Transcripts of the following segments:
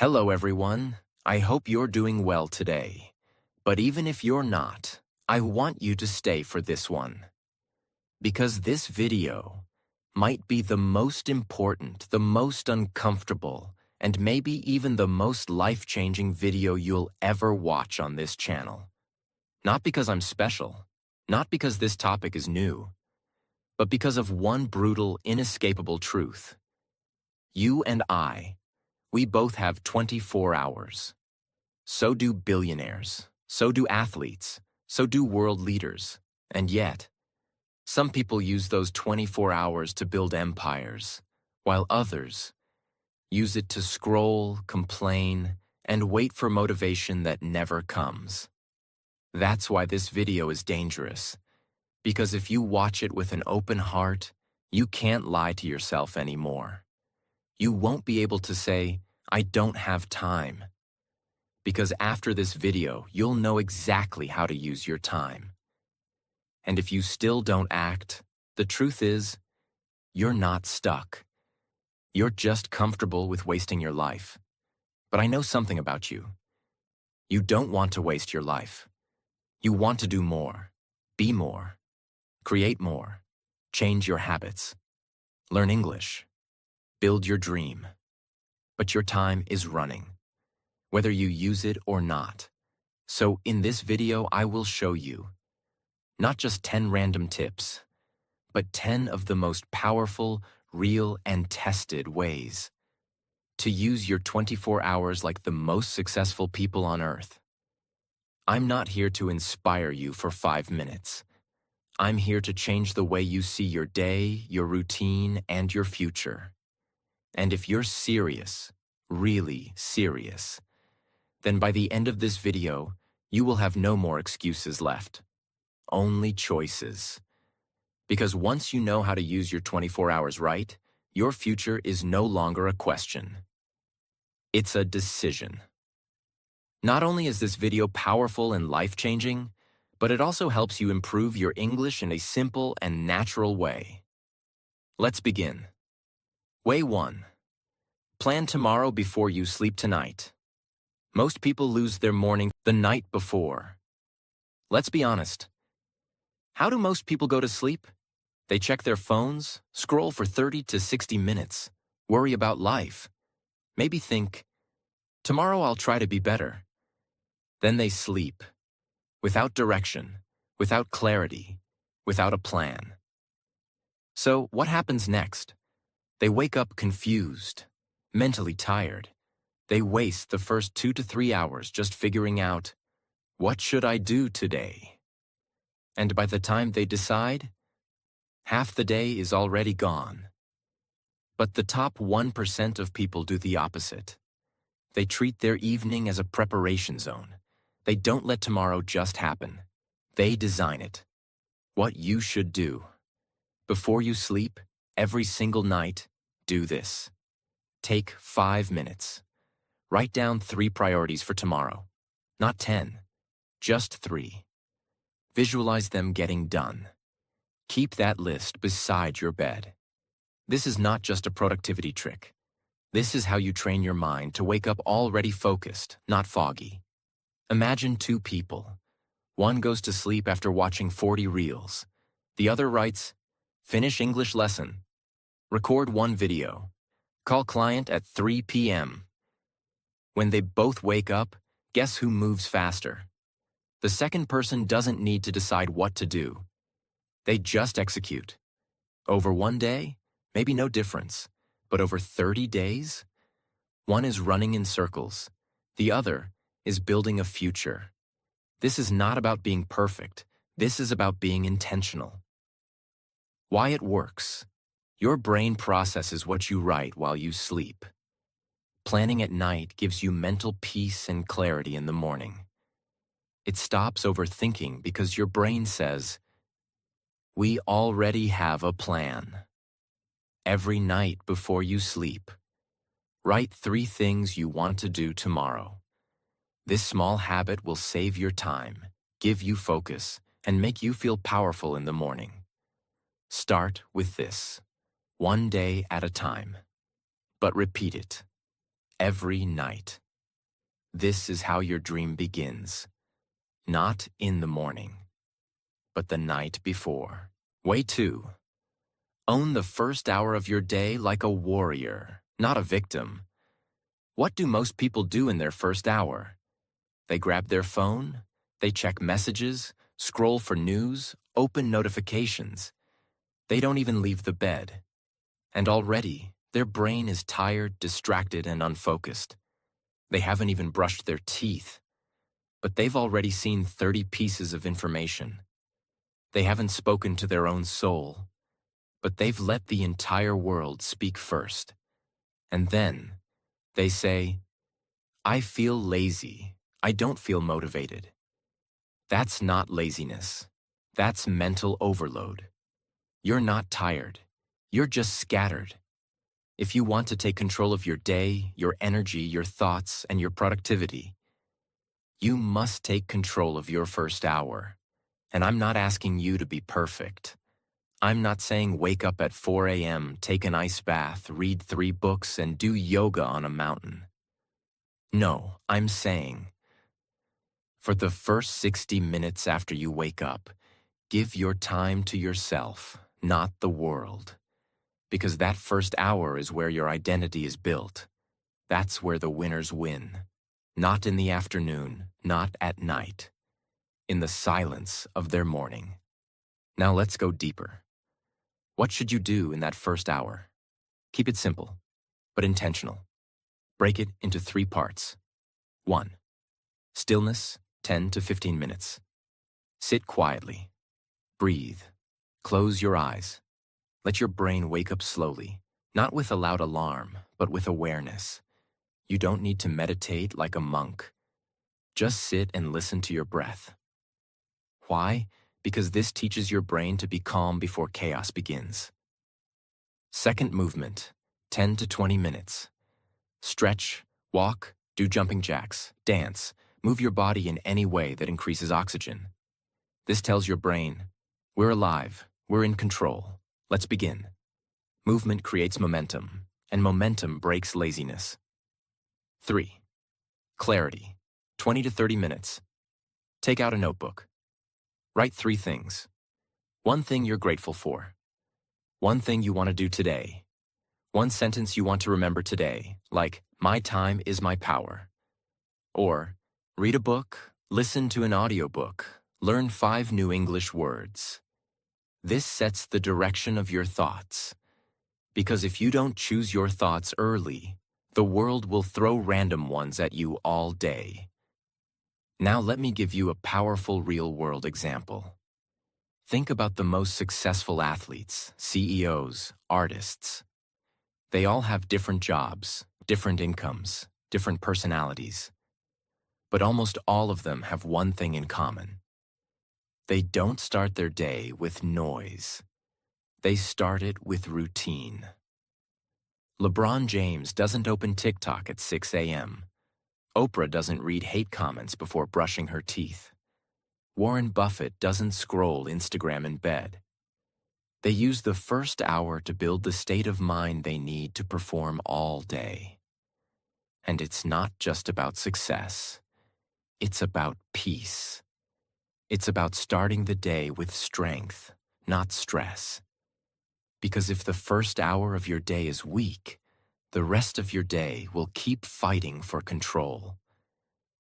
Hello everyone, I hope you're doing well today. But even if you're not, I want you to stay for this one. Because this video might be the most important, the most uncomfortable, and maybe even the most life-changing video you'll ever watch on this channel. Not because I'm special, not because this topic is new, but because of one brutal, inescapable truth. You and I, we both have 24 hours. So do billionaires, so do athletes, so do world leaders. And yet, some people use those 24 hours to build empires, while others use it to scroll, complain, and wait for motivation that never comes. That's why this video is dangerous, because if you watch it with an open heart, you can't lie to yourself anymore. You won't be able to say, "I don't have time." Because after this video, you'll know exactly how to use your time. And if you still don't act, the truth is, you're not stuck. You're just comfortable with wasting your life. But I know something about you. You don't want to waste your life. You want to do more, be more, create more, change your habits, learn English, build your dream. But your time is running, whether you use it or not. So in this video, I will show you not just 10 random tips, but 10 of the most powerful, real, and tested ways to use your 24 hours like the most successful people on earth. I'm not here to inspire you for 5 minutes. I'm here to change the way you see your day, your routine, and your future. And if you're serious, really serious, then by the end of this video, you will have no more excuses left. Only choices. Because once you know how to use your 24 hours right, your future is no longer a question. It's a decision. Not only is this video powerful and life-changing, but it also helps you improve your English in a simple and natural way. Let's begin. Way 1. Plan tomorrow before you sleep tonight. Most people lose their morning the night before. Let's be honest. How do most people go to sleep? They check their phones, scroll for 30 to 60 minutes, worry about life. Maybe think, tomorrow I'll try to be better. Then they sleep, without direction, without clarity, without a plan. So what happens next? They wake up confused, mentally tired. They waste the first 2 to 3 hours just figuring out, what should I do today? And by the time they decide, half the day is already gone. But the top 1% of people do the opposite. They treat their evening as a preparation zone. They don't let tomorrow just happen. They design it. What you should do. Before you sleep, every single night, do this. Take 5 minutes. Write down 3 priorities for tomorrow. Not 10, just 3. Visualize them getting done. Keep that list beside your bed. This is not just a productivity trick. This is how you train your mind to wake up already focused, not foggy. Imagine 2 people. One goes to sleep after watching 40 reels. The other writes, finish English lesson. Record 1 video. Call client at 3 p.m. When they both wake up, guess who moves faster? The second person doesn't need to decide what to do. They just execute. Over 1 day, maybe no difference. But over 30 days, one is running in circles. The other is building a future. This is not about being perfect. This is about being intentional. Why it works. Your brain processes what you write while you sleep. Planning at night gives you mental peace and clarity in the morning. It stops overthinking because your brain says, we already have a plan. Every night before you sleep, write 3 things you want to do tomorrow. This small habit will save your time, give you focus, and make you feel powerful in the morning. Start with this, 1 day at a time. But repeat it. every night. This is how your dream begins. Not in the morning, but the night before. Way 2. Own the first hour of your day like a warrior, not a victim. What do most people do in their first hour? They grab their phone, they check messages, scroll for news, open notifications. They don't even leave the bed. And already, their brain is tired, distracted, and unfocused. They haven't even brushed their teeth. But they've already seen 30 pieces of information. They haven't spoken to their own soul, but they've let the entire world speak first. And then, they say, I feel lazy. I don't feel motivated. That's not laziness. That's mental overload. You're not tired. You're just scattered. If you want to take control of your day, your energy, your thoughts, and your productivity, you must take control of your first hour. And I'm not asking you to be perfect. I'm not saying wake up at 4 a.m., take an ice bath, read 3 books, and do yoga on a mountain. No, I'm saying, for the first 60 minutes after you wake up, give your time to yourself, not the world. Because that first hour is where your identity is built. That's where the winners win. Not in the afternoon, not at night. In the silence of their morning. Now let's go deeper. What should you do in that first hour? Keep it simple, but intentional. Break it into 3 parts. 1. Stillness, 10 to 15 minutes. Sit quietly. Breathe. Close your eyes. Let your brain wake up slowly, not with a loud alarm, but with awareness. You don't need to meditate like a monk. Just sit and listen to your breath. Why? Because this teaches your brain to be calm before chaos begins. Second movement, 10 to 20 minutes. Stretch, walk, do jumping jacks, dance, move your body in any way that increases oxygen. This tells your brain, we're alive, we're in control. Let's begin. Movement creates momentum, and momentum breaks laziness. 3. Clarity, 20 to 30 minutes. Take out a notebook. Write 3 things. 1 thing you're grateful for. 1 thing you want to do today. 1 sentence you want to remember today, like, my time is my power. Or, read a book, listen to an audiobook, learn 5 new English words. This sets the direction of your thoughts. Because if you don't choose your thoughts early, the world will throw random ones at you all day. Now let me give you a powerful real-world example. Think about the most successful athletes, CEOs, artists. They all have different jobs, different incomes, different personalities. But almost all of them have one thing in common. They don't start their day with noise. They start it with routine. LeBron James doesn't open TikTok at 6 a.m. Oprah doesn't read hate comments before brushing her teeth. Warren Buffett doesn't scroll Instagram in bed. They use the first hour to build the state of mind they need to perform all day. And it's not just about success. It's about peace. It's about starting the day with strength, not stress. Because if the first hour of your day is weak, the rest of your day will keep fighting for control.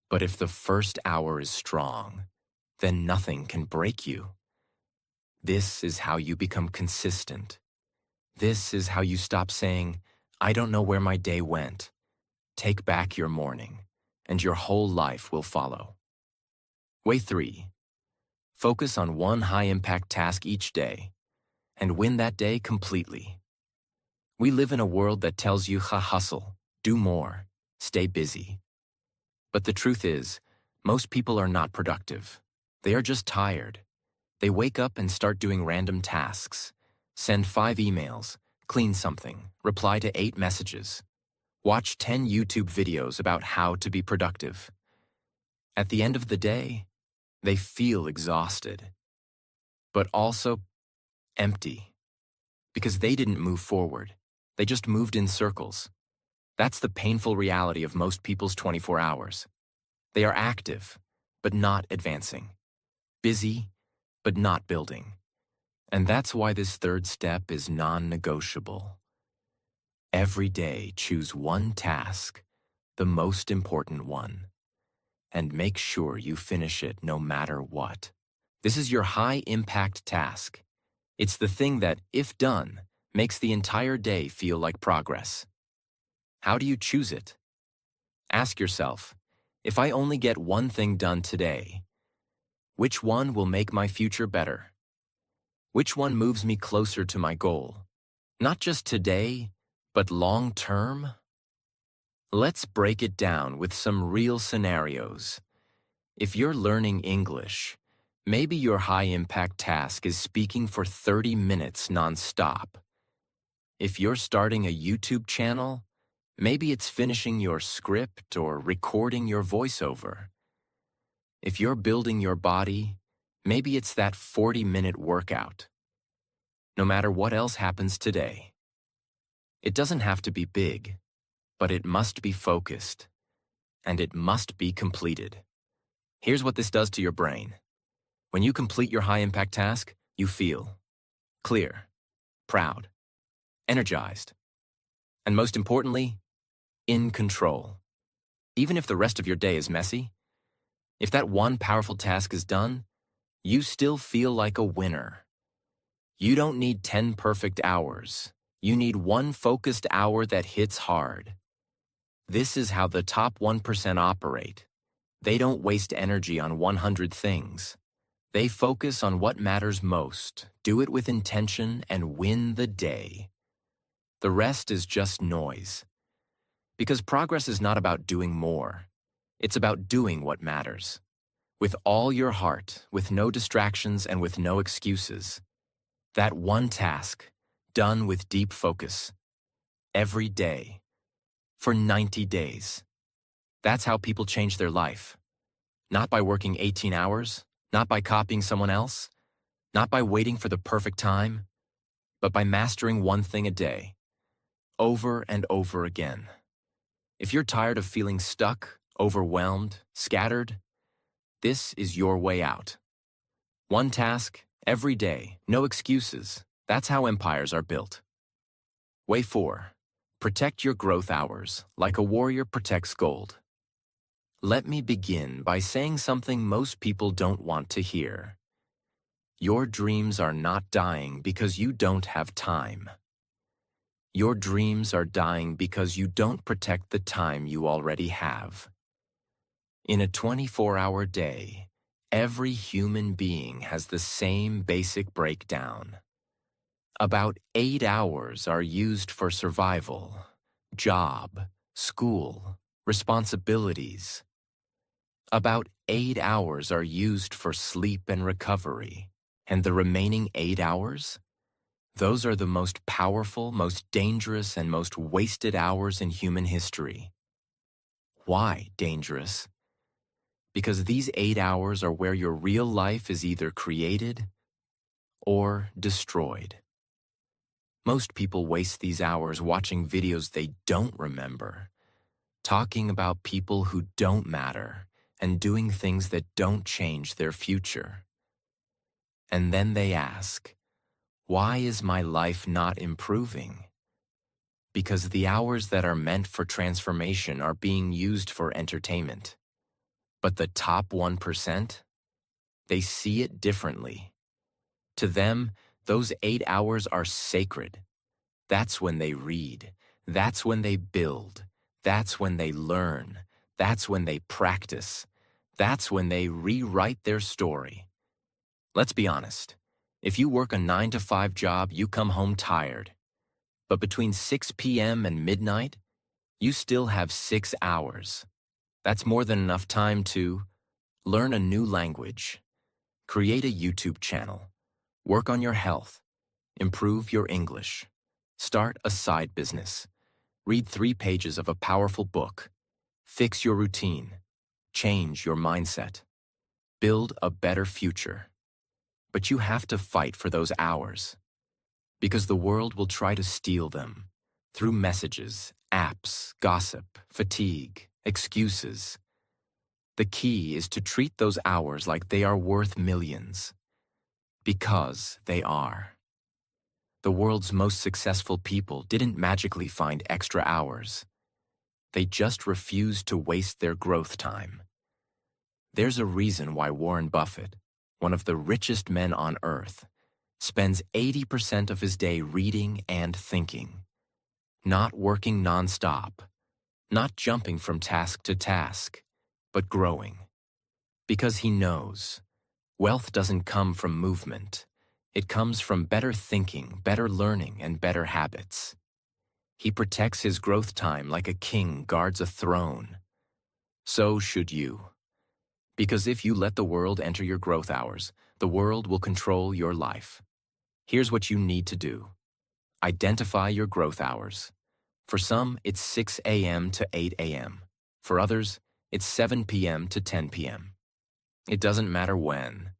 But if the first hour is strong, then nothing can break you. This is how you become consistent. This is how you stop saying, I don't know where my day went. Take back your morning, and your whole life will follow. Way 3. Focus on one high-impact task each day, and win that day completely. We live in a world that tells you, hustle, do more, stay busy. But the truth is, most people are not productive. They are just tired. They wake up and start doing random tasks, send 5 emails, clean something, reply to 8 messages, watch 10 YouTube videos about how to be productive. At the end of the day, they feel exhausted, but also empty, because they didn't move forward. They just moved in circles. That's the painful reality of most people's 24 hours. They are active, but not advancing. Busy, but not building. And that's why this third step is non-negotiable. Every day, choose one task, the most important one, and make sure you finish it no matter what. This is your high-impact task. It's the thing that, if done, makes the entire day feel like progress. How do you choose it? Ask yourself, if I only get one thing done today, which one will make my future better? Which one moves me closer to my goal? Not just today, but long-term? Let's break it down with some real scenarios. If you're learning English, maybe your high-impact task is speaking for 30 minutes non-stop. If you're starting a YouTube channel, maybe it's finishing your script or recording your voiceover. If you're building your body, maybe it's that 40-minute workout. No matter what else happens today. It doesn't have to be big, but it must be focused, and it must be completed. Here's what this does to your brain. When you complete your high-impact task, you feel clear, proud, energized, and most importantly, in control. Even if the rest of your day is messy, if that one powerful task is done, you still feel like a winner. You don't need 10 perfect hours. You need one focused hour that hits hard. This is how the top 1% operate. They don't waste energy on 100 things. They focus on what matters most, do it with intention, and win the day. The rest is just noise. Because progress is not about doing more. It's about doing what matters. With all your heart, with no distractions, and with no excuses. That one task, done with deep focus. Every day. For 90 days. That's how people change their life. Not by working 18 hours, not by copying someone else, not by waiting for the perfect time, but by mastering one thing a day. Over and over again. If you're tired of feeling stuck, overwhelmed, scattered, this is your way out. One task, every day, no excuses. That's how empires are built. Way 4. Protect your growth hours, like a warrior protects gold. Let me begin by saying something most people don't want to hear. Your dreams are not dying because you don't have time. Your dreams are dying because you don't protect the time you already have. In a 24-hour day, every human being has the same basic breakdown. About 8 hours are used for survival, job, school, responsibilities. About 8 hours are used for sleep and recovery. And the remaining 8 hours? Those are the most powerful, most dangerous, and most wasted hours in human history. Why dangerous? Because these 8 hours are where your real life is either created or destroyed. Most people waste these hours watching videos they don't remember, talking about people who don't matter, and doing things that don't change their future. And then they ask, why is my life not improving? Because the hours that are meant for transformation are being used for entertainment. But the top 1%? They see it differently. To them, those 8 hours are sacred. That's when they read. That's when they build. That's when they learn. That's when they practice. That's when they rewrite their story. Let's be honest. If you work a 9-to-5 job, you come home tired. But between 6 p.m. and midnight, you still have 6 hours. That's more than enough time to learn a new language, create a YouTube channel, work on your health, improve your English, start a side business, read 3 pages of a powerful book, fix your routine, change your mindset, build a better future. But you have to fight for those hours, because the world will try to steal them through messages, apps, gossip, fatigue, excuses. The key is to treat those hours like they are worth millions. Because they are. The world's most successful people didn't magically find extra hours. They just refused to waste their growth time. There's a reason why Warren Buffett, one of the richest men on earth, spends 80% of his day reading and thinking. Not working nonstop, not jumping from task to task, but growing. Because he knows wealth doesn't come from movement. It comes from better thinking, better learning, and better habits. He protects his growth time like a king guards a throne. So should you. Because if you let the world enter your growth hours, the world will control your life. Here's what you need to do. Identify your growth hours. For some, it's 6 a.m. to 8 a.m. For others, it's 7 p.m. to 10 p.m. It doesn't matter when.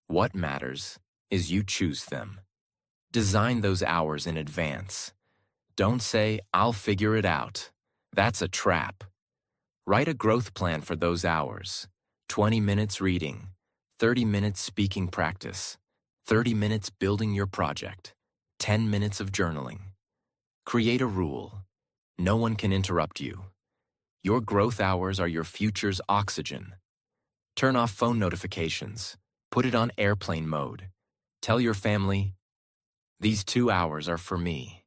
What matters is you choose them. Design those hours in advance. Don't say, "I'll figure it out." That's a trap. Write a growth plan for those hours. 20 minutes reading, 30 minutes speaking practice, 30 minutes building your project, 10 minutes of journaling. Create a rule. No one can interrupt you. Your growth hours are your future's oxygen. Turn off phone notifications. Put it on airplane mode. Tell your family, "These 2 hours are for me."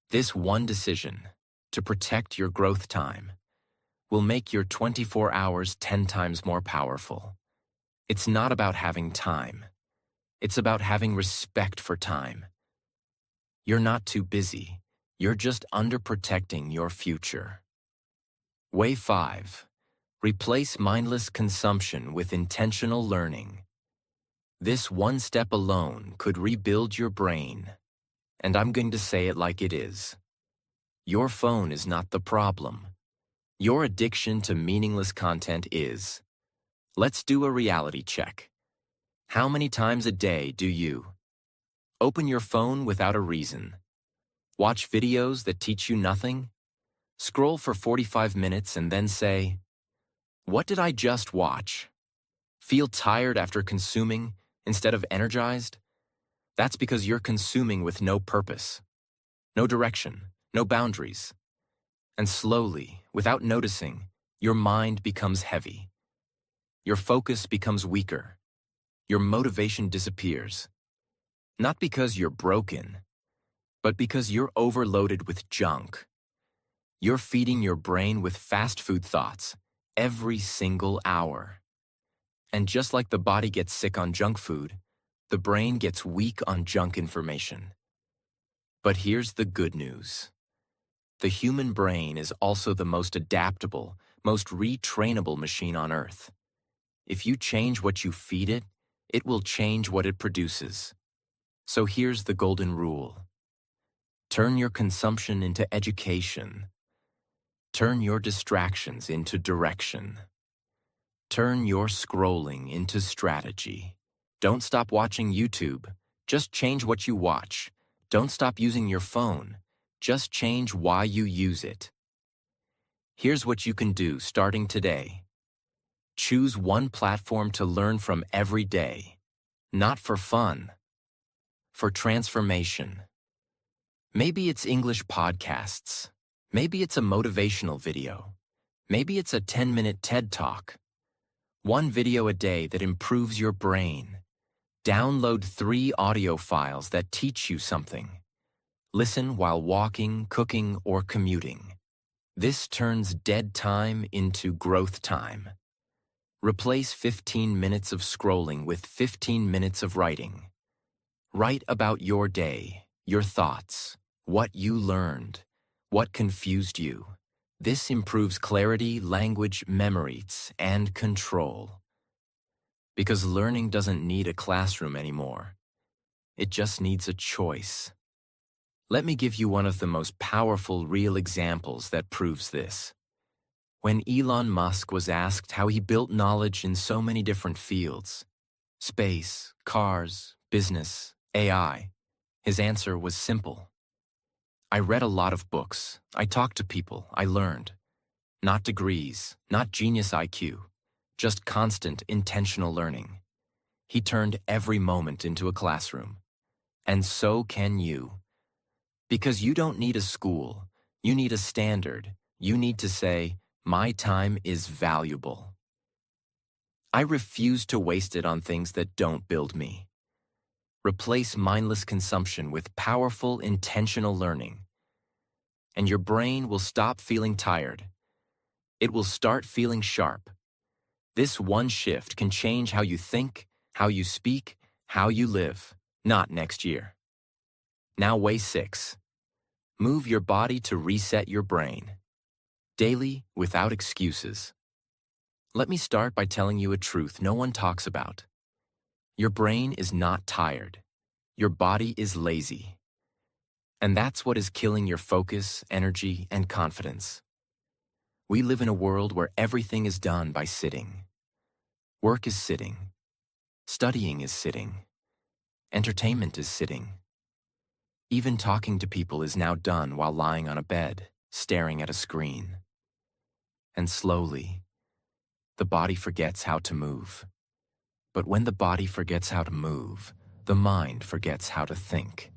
This one decision, to protect your growth time, will make your 24 hours 10 times more powerful. It's not about having time. It's about having respect for time. You're not too busy. You're just underprotecting your future. Way 5. Replace mindless consumption with intentional learning. This one step alone could rebuild your brain. And I'm going to say it like it is. Your phone is not the problem. Your addiction to meaningless content is. Let's do a reality check. How many times a day do you open your phone without a reason? Watch videos that teach you nothing? Scroll for 45 minutes and then say, "What did I just watch?" Feel tired after consuming instead of energized? That's because you're consuming with no purpose, no direction, no boundaries. And slowly, without noticing, your mind becomes heavy. Your focus becomes weaker. Your motivation disappears. Not because you're broken, but because you're overloaded with junk. You're feeding your brain with fast food thoughts every single hour. And just like the body gets sick on junk food, the brain gets weak on junk information. But here's the good news. The human brain is also the most adaptable, most retrainable machine on Earth. If you change what you feed it, it will change what it produces. So here's the golden rule. Turn your consumption into education. Turn your distractions into direction. Turn your scrolling into strategy. Don't stop watching YouTube. Just change what you watch. Don't stop using your phone. Just change why you use it. Here's what you can do starting today. Choose one platform to learn from every day. Not for fun. For transformation. Maybe it's English podcasts. Maybe it's a motivational video. Maybe it's a 10-minute TED Talk. One video a day that improves your brain. Download 3 audio files that teach you something. Listen while walking, cooking, or commuting. This turns dead time into growth time. Replace 15 minutes of scrolling with 15 minutes of writing. Write about your day, your thoughts, what you learned, what confused you. This improves clarity, language, memories, and control. Because learning doesn't need a classroom anymore. It just needs a choice. Let me give you one of the most powerful real examples that proves this. When Elon Musk was asked how he built knowledge in so many different fields, space, cars, business, AI, his answer was simple. I read a lot of books. I talked to people. I learned. Not degrees, not genius IQ, just constant, intentional learning. He turned every moment into a classroom. And so can you. Because you don't need a school. You need a standard. You need to say, my time is valuable. I refuse to waste it on things that don't build me. Replace mindless consumption with powerful, intentional learning. And your brain will stop feeling tired. It will start feeling sharp. This one shift can change how you think, how you speak, how you live, not next year. Now way 6. Move your body to reset your brain. Daily, without excuses. Let me start by telling you a truth no one talks about. Your brain is not tired. Your body is lazy. And that's what is killing your focus, energy, and confidence. We live in a world where everything is done by sitting. Work is sitting. Studying is sitting. Entertainment is sitting. Even talking to people is now done while lying on a bed, staring at a screen. And slowly, the body forgets how to move. But when the body forgets how to move, the mind forgets how to think.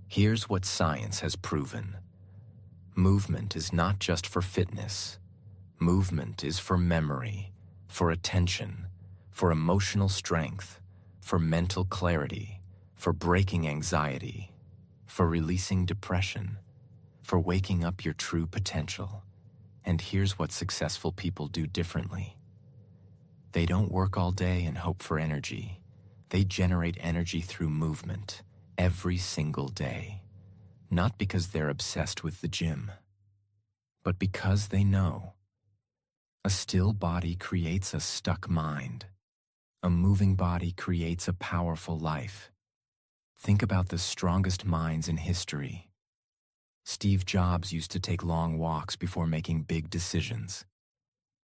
Here's what science has proven. Movement is not just for fitness. Movement is for memory, for attention, for emotional strength, for mental clarity, for breaking anxiety, for releasing depression, for waking up your true potential. And here's what successful people do differently. They don't work all day and hope for energy. They generate energy through movement every single day. Not because they're obsessed with the gym, but because they know. A still body creates a stuck mind. A moving body creates a powerful life. Think about the strongest minds in history. Steve Jobs used to take long walks before making big decisions.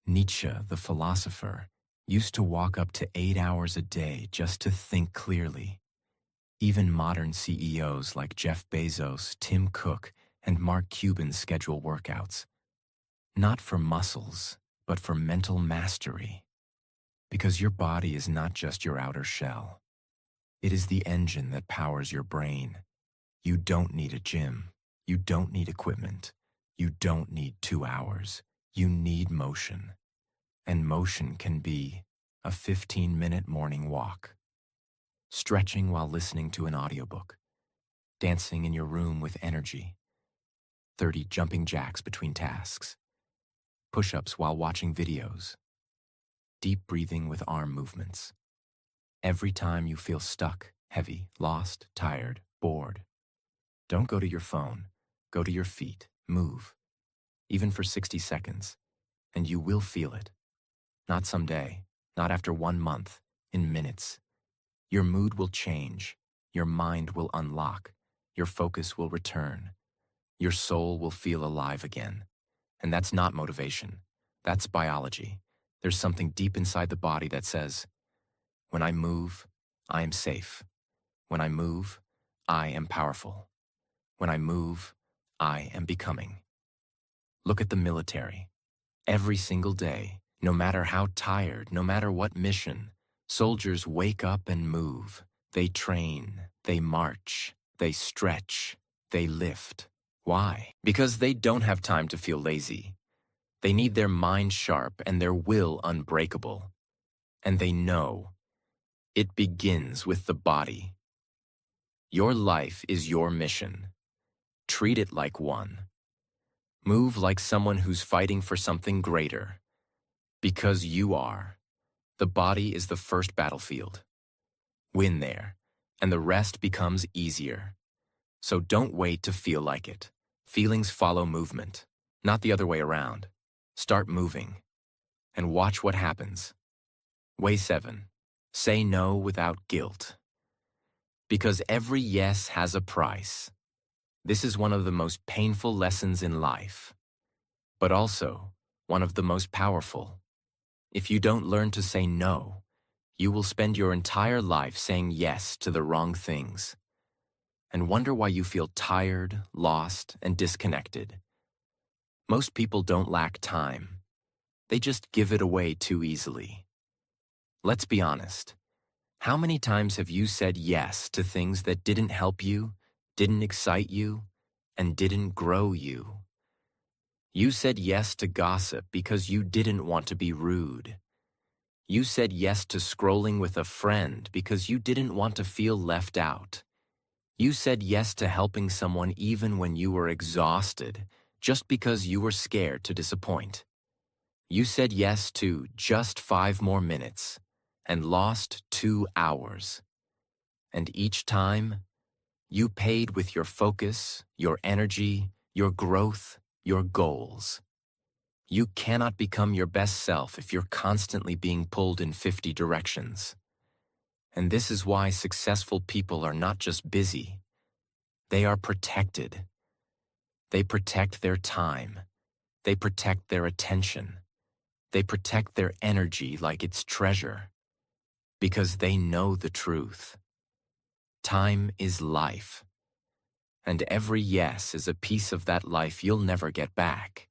Nietzsche, the philosopher, used to walk up to 8 hours a day just to think clearly. Even modern CEOs like Jeff Bezos, Tim Cook, and Mark Cuban schedule workouts. Not for muscles, but for mental mastery. Because your body is not just your outer shell. It is the engine that powers your brain. You don't need a gym. You don't need equipment. You don't need 2 hours. You need motion. And motion can be a 15-minute morning walk, stretching while listening to an audiobook, dancing in your room with energy, 30 jumping jacks between tasks, push-ups while watching videos, deep breathing with arm movements. Every time you feel stuck, heavy, lost, tired, bored, don't go to your phone. Go to your feet. Move. Even for 60 seconds. And you will feel it. Not someday. Not after 1 month. In minutes. Your mood will change. Your mind will unlock. Your focus will return. Your soul will feel alive again. And that's not motivation. That's biology. There's something deep inside the body that says, when I move, I am safe. When I move, I am powerful. When I move, I am becoming. Look at the military. Every single day, no matter how tired, no matter what mission, soldiers wake up and move. They train, they march, they stretch, they lift. Why? Because they don't have time to feel lazy. They need their mind sharp and their will unbreakable. And they know it begins with the body. Your life is your mission. Treat it like one. Move like someone who's fighting for something greater. Because you are. The body is the first battlefield. Win there, and the rest becomes easier. So don't wait to feel like it. Feelings follow movement, not the other way around. Start moving, and watch what happens. Way 7. Say no without guilt. Because every yes has a price. This is one of the most painful lessons in life, but also one of the most powerful. If you don't learn to say no, you will spend your entire life saying yes to the wrong things. and wonder why you feel tired, lost, and disconnected. Most people don't lack time. They just give it away too easily. Let's be honest. How many times have you said yes to things that didn't help you, didn't excite you, and didn't grow you? You said yes to gossip because you didn't want to be rude. You said yes to scrolling with a friend because you didn't want to feel left out. You said yes to helping someone even when you were exhausted, just because you were scared to disappoint. You said yes to just 5 more minutes and lost 2 hours. And each time, you paid with your focus, your energy, your growth, your goals. You cannot become your best self if you're constantly being pulled in 50 directions. And this is why successful people are not just busy. They are protected. They protect their time. They protect their attention. They protect their energy like it's treasure. Because they know the truth. Time is life. And every yes is a piece of that life you'll never get back.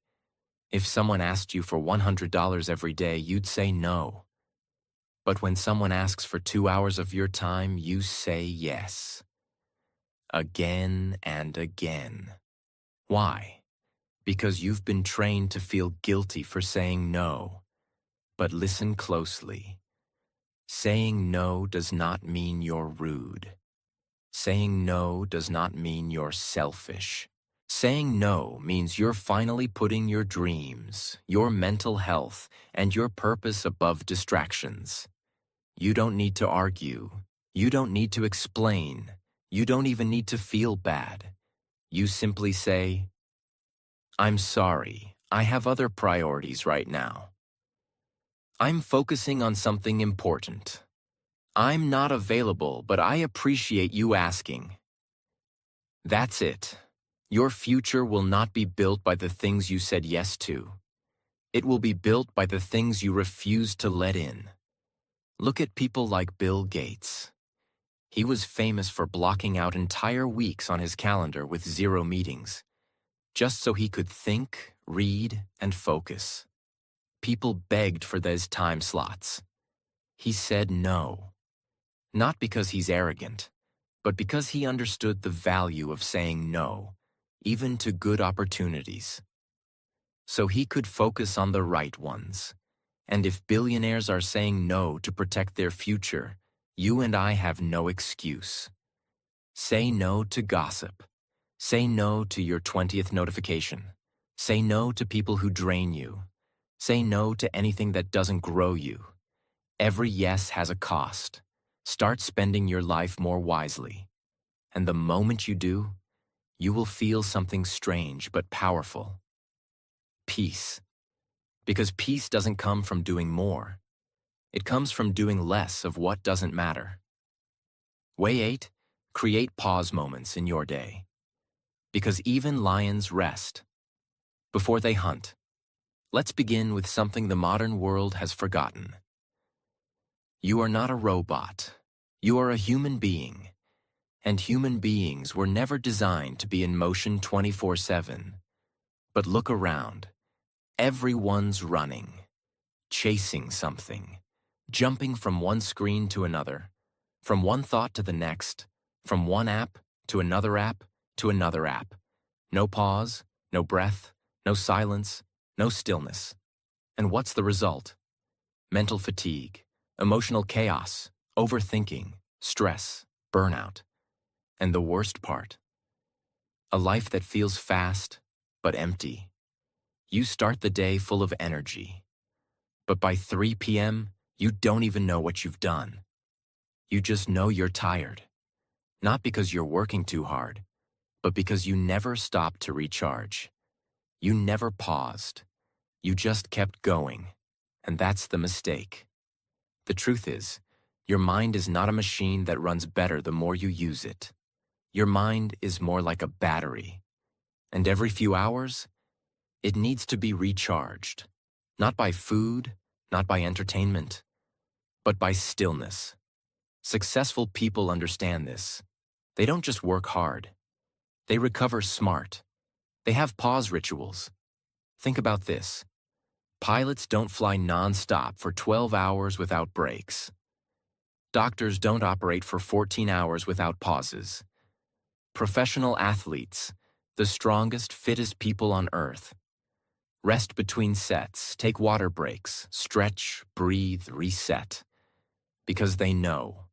If someone asked you for $100 every day, you'd say no. But when someone asks for 2 hours of your time, you say yes. Again and again. Why? Because you've been trained to feel guilty for saying no. But listen closely. Saying no does not mean you're rude. Saying no does not mean you're selfish. Saying no means you're finally putting your dreams, your mental health, and your purpose above distractions. You don't need to argue. You don't need to explain. You don't even need to feel bad. You simply say, "I'm sorry, I have other priorities right now. I'm focusing on something important. I'm not available, but I appreciate you asking." That's it. Your future will not be built by the things you said yes to. It will be built by the things you refuse to let in. Look at people like Bill Gates. He was famous for blocking out entire weeks on his calendar with 0 meetings, just so he could think, read, and focus. People begged for those time slots. He said no. Not because he's arrogant, but because he understood the value of saying no, even to good opportunities. So he could focus on the right ones. And if billionaires are saying no to protect their future, you and I have no excuse. Say no to gossip. Say no to your 20th notification. Say no to people who drain you. Say no to anything that doesn't grow you. Every yes has a cost. Start spending your life more wisely. And the moment you do, you will feel something strange but powerful. Peace. Because peace doesn't come from doing more. It comes from doing less of what doesn't matter. Way 8. Create pause moments in your day. Because even lions rest before they hunt. Let's begin with something the modern world has forgotten. You are not a robot. You are a human being. And human beings were never designed to be in motion 24/7. But look around. Everyone's running, chasing something, jumping from one screen to another, from one thought to the next, from one app to another app to another app. No pause, no breath, no silence, no stillness. And what's the result? Mental fatigue, emotional chaos, overthinking, stress, burnout. And the worst part, a life that feels fast but empty. You start the day full of energy, but by 3 p.m., you don't even know what you've done. You just know you're tired, not because you're working too hard, but because you never stopped to recharge. You never paused. You just kept going, and that's the mistake. The truth is, your mind is not a machine that runs better the more you use it. Your mind is more like a battery, and every few hours, it needs to be recharged, not by food, not by entertainment, but by stillness. Successful people understand this. They don't just work hard. They recover smart. They have pause rituals. Think about this. Pilots don't fly non-stop for 12 hours without breaks. Doctors don't operate for 14 hours without pauses. Professional athletes, the strongest, fittest people on earth, rest between sets, take water breaks, stretch, breathe, reset. Because they know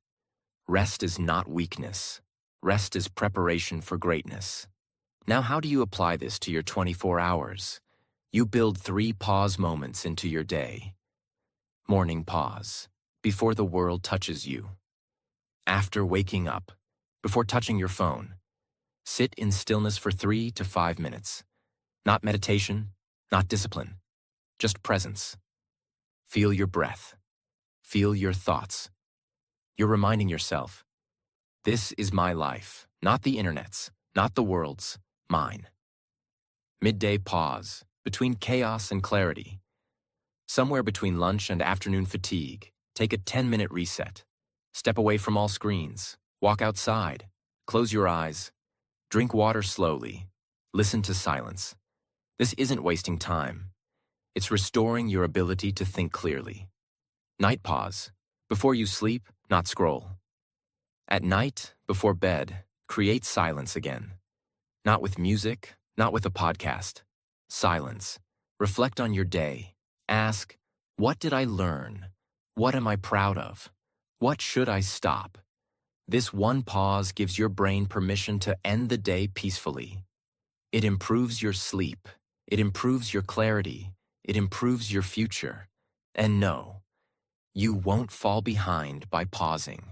rest is not weakness. Rest is preparation for greatness. Now, how do you apply this to your 24 hours? You build 3 pause moments into your day. Morning pause, before the world touches you. After waking up, before touching your phone. Sit in stillness for 3 to 5 minutes. Not meditation, not discipline, just presence. Feel your breath. Feel your thoughts. You're reminding yourself, this is my life, not the internet's, not the world's, mine. Midday pause, between chaos and clarity. Somewhere between lunch and afternoon fatigue, take a 10-minute reset. Step away from all screens, walk outside, close your eyes, drink water slowly, listen to silence. This isn't wasting time. It's restoring your ability to think clearly. Night pause. Before you sleep, not scroll. At night, before bed, create silence again. Not with music, not with a podcast. Silence. Reflect on your day. Ask, what did I learn? What am I proud of? What should I stop? This one pause gives your brain permission to end the day peacefully. It improves your sleep. It improves your clarity. It improves your future. And no, you won't fall behind by pausing.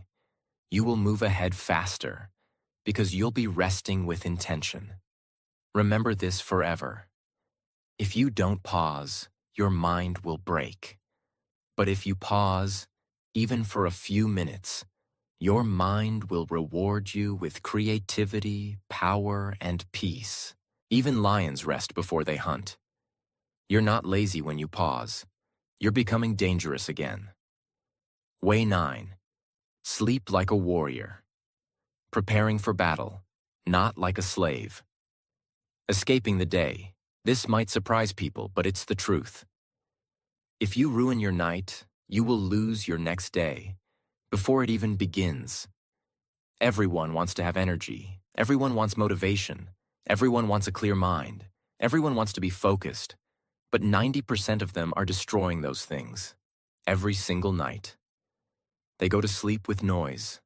You will move ahead faster because you'll be resting with intention. Remember this forever. If you don't pause, your mind will break. But if you pause, even for a few minutes, your mind will reward you with creativity, power, and peace. Even lions rest before they hunt. You're not lazy when you pause. You're becoming dangerous again. Way 9. Sleep like a warrior. Preparing for battle, not like a slave. Escaping the day. This might surprise people, but it's the truth. If you ruin your night, you will lose your next day before it even begins. Everyone wants to have energy. Everyone wants motivation. Everyone wants a clear mind. Everyone wants to be focused. But 90% of them are destroying those things every single night. They go to sleep with noise.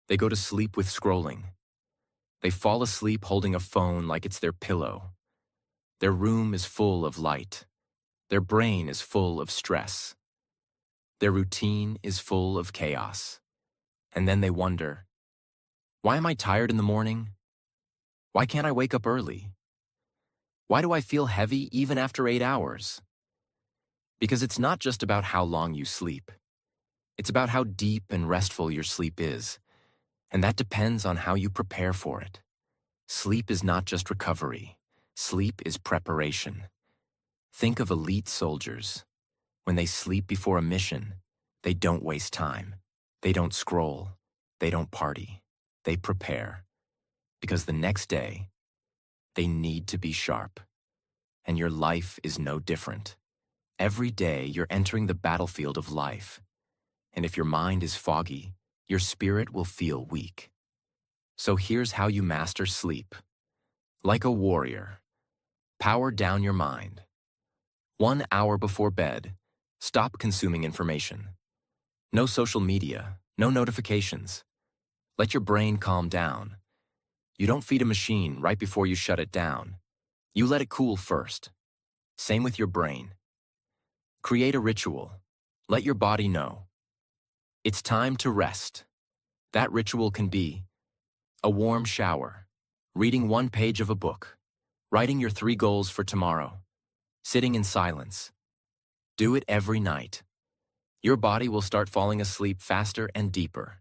They go to sleep with scrolling. They fall asleep holding a phone like it's their pillow. Their room is full of light. Their brain is full of stress. Their routine is full of chaos. And then they wonder, why am I tired in the morning? Why can't I wake up early? Why do I feel heavy even after 8 hours? Because it's not just about how long you sleep. It's about how deep and restful your sleep is, and that depends on how you prepare for it. Sleep is not just recovery. Sleep is preparation. Think of elite soldiers. When they sleep before a mission, they don't waste time. They don't scroll. They don't party. They prepare. Because the next day, they need to be sharp. And your life is no different. Every day, you're entering the battlefield of life. And if your mind is foggy, your spirit will feel weak. So here's how you master sleep. Like a warrior, power down your mind. 1 hour before bed, stop consuming information. No social media, no notifications. Let your brain calm down. You don't feed a machine right before you shut it down. You let it cool first. Same with your brain. Create a ritual. Let your body know. It's time to rest. That ritual can be a warm shower, reading 1 page of a book, writing your 3 goals for tomorrow, sitting in silence. Do it every night. Your body will start falling asleep faster and deeper.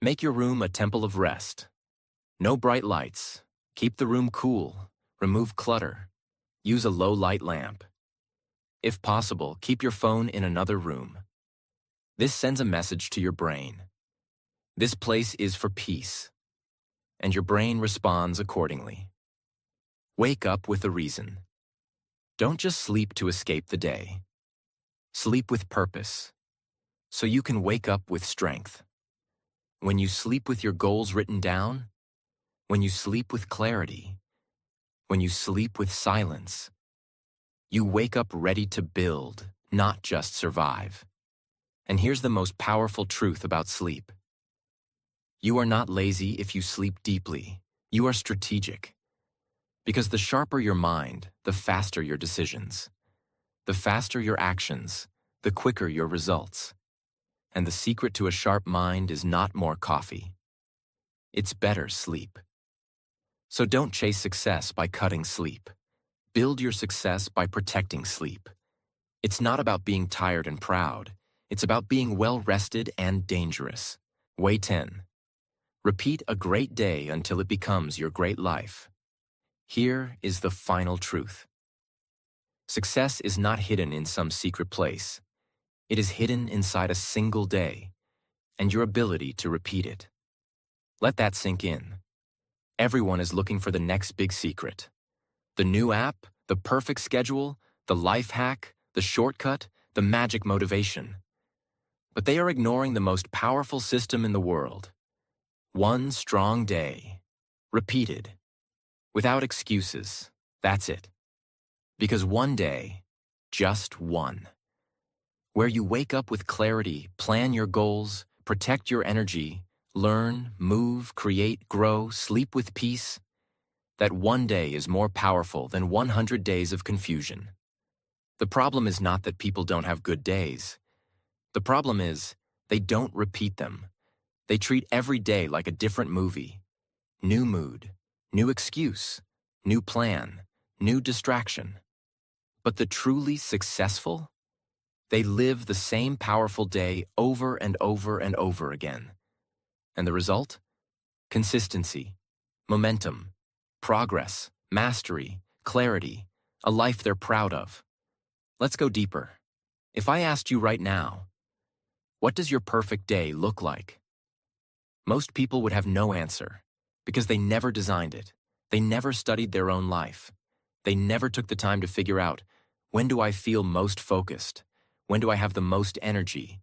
Make your room a temple of rest. No bright lights. Keep the room cool. Remove clutter. Use a low-light lamp. If possible, keep your phone in another room. This sends a message to your brain. This place is for peace. and your brain responds accordingly. Wake up with a reason. Don't just sleep to escape the day. Sleep with purpose, so you can wake up with strength. When you sleep with your goals written down, when you sleep with clarity, when you sleep with silence, you wake up ready to build, not just survive. And here's the most powerful truth about sleep. You are not lazy if you sleep deeply. You are strategic. Because the sharper your mind, the faster your decisions. The faster your actions, the quicker your results. And the secret to a sharp mind is not more coffee. It's better sleep. So don't chase success by cutting sleep. Build your success by protecting sleep. It's not about being tired and proud. It's about being well-rested and dangerous. Way 10. Repeat a great day until it becomes your great life. Here is the final truth. Success is not hidden in some secret place. It is hidden inside a single day, and your ability to repeat it. Let that sink in. Everyone is looking for the next big secret. The new app, the perfect schedule, the life hack, the shortcut, the magic motivation. But they are ignoring the most powerful system in the world. One strong day. Repeated. Without excuses. That's it. Because one day, just one. Where you wake up with clarity, plan your goals, protect your energy, learn, move, create, grow, sleep with peace. That one day is more powerful than 100 days of confusion. The problem is not that people don't have good days. The problem is they don't repeat them. They treat every day like a different movie. New mood, new excuse, new plan, new distraction. But the truly successful? They live the same powerful day over and over and over again. And the result? Consistency, momentum, progress, mastery, clarity, a life they're proud of. Let's go deeper. If I asked you right now, what does your perfect day look like? Most people would have no answer, because they never designed it. They never studied their own life. They never took the time to figure out, when do I feel most focused? When do I have the most energy?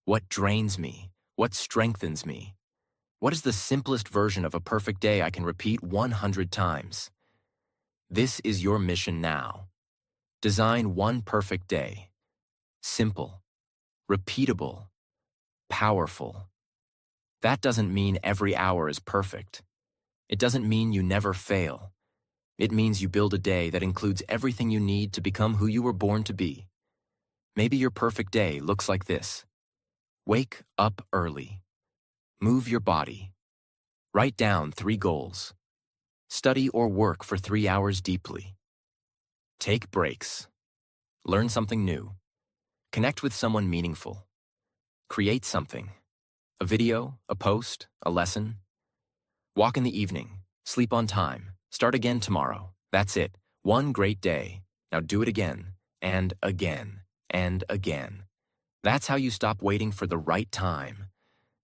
What drains me? What strengthens me? What is the simplest version of a perfect day I can repeat 100 times? This is your mission now. Design one perfect day. Simple, repeatable, powerful. That doesn't mean every hour is perfect. It doesn't mean you never fail. It means you build a day that includes everything you need to become who you were born to be. Maybe your perfect day looks like this. Wake up early. Move your body. Write down 3 goals. Study or work for 3 hours deeply. Take breaks. Learn something new. Connect with someone meaningful. Create something. A video, a post, a lesson. Walk in the evening. Sleep on time. Start again tomorrow. That's it. One great day. Now do it again, and again, and again. That's how you stop waiting for the right time.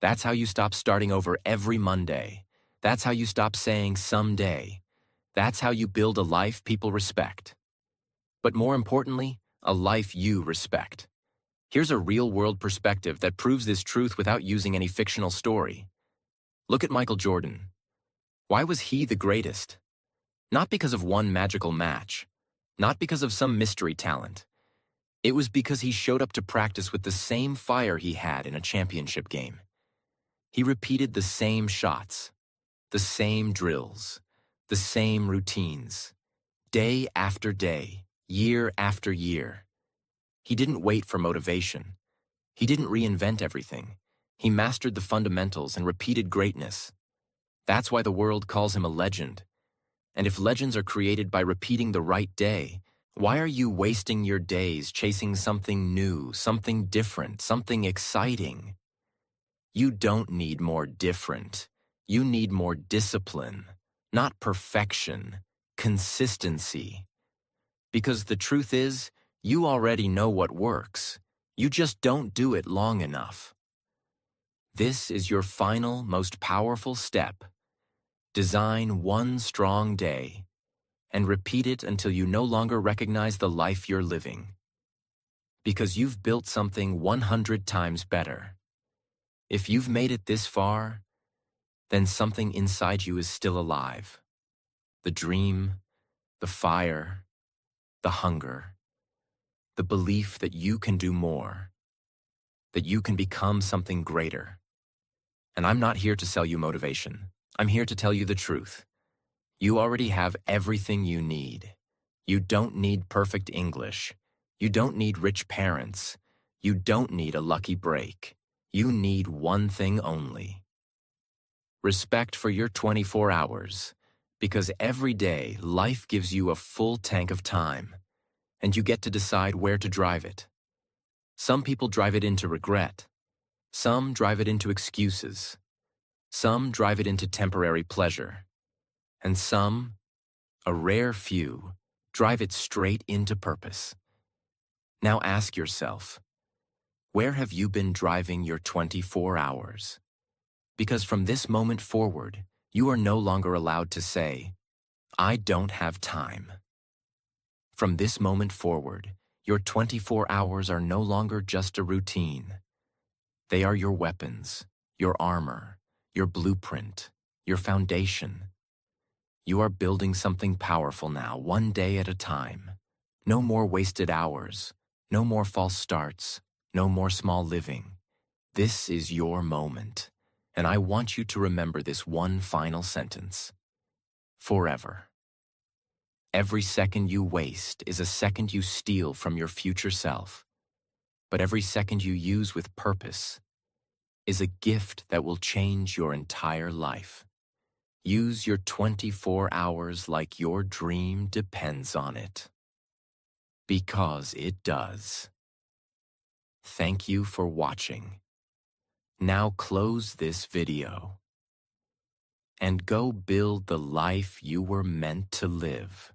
That's how you stop starting over every Monday. That's how you stop saying someday. That's how you build a life people respect. But more importantly, a life you respect. Here's a real-world perspective that proves this truth without using any fictional story. Look at Michael Jordan. Why was he the greatest? Not because of one magical match. Not because of some mystery talent. It was because he showed up to practice with the same fire he had in a championship game. He repeated the same shots, the same drills, the same routines, day after day, year after year. He didn't wait for motivation. He didn't reinvent everything. He mastered the fundamentals and repeated greatness. That's why the world calls him a legend. And if legends are created by repeating the right day, why are you wasting your days chasing something new, something different, something exciting? You don't need more different. You need more discipline, not perfection, consistency. Because the truth is, you already know what works. You just don't do it long enough. This is your final, most powerful step. Design one strong day and repeat it until you no longer recognize the life you're living. Because you've built something 100 times better. If you've made it this far, then something inside you is still alive. The dream, the fire, the hunger, the belief that you can do more, that you can become something greater. And I'm not here to sell you motivation. I'm here to tell you the truth. You already have everything you need. You don't need perfect English. You don't need rich parents. You don't need a lucky break. You need one thing only. Respect for your 24 hours, because every day life gives you a full tank of time, and you get to decide where to drive it. Some people drive it into regret. Some drive it into excuses. Some drive it into temporary pleasure. And some, a rare few, drive it straight into purpose. Now ask yourself, where have you been driving your 24 hours? Because from this moment forward, you are no longer allowed to say, I don't have time. From this moment forward, your 24 hours are no longer just a routine. They are your weapons, your armor, your blueprint, your foundation. You are building something powerful now, one day at a time. No more wasted hours, no more false starts, no more small living. This is your moment, and I want you to remember this one final sentence. Forever. Every second you waste is a second you steal from your future self, but every second you use with purpose is a gift that will change your entire life. Use your 24 hours like your dream depends on it. Because it does. Thank you for watching. Now close this video and go build the life you were meant to live.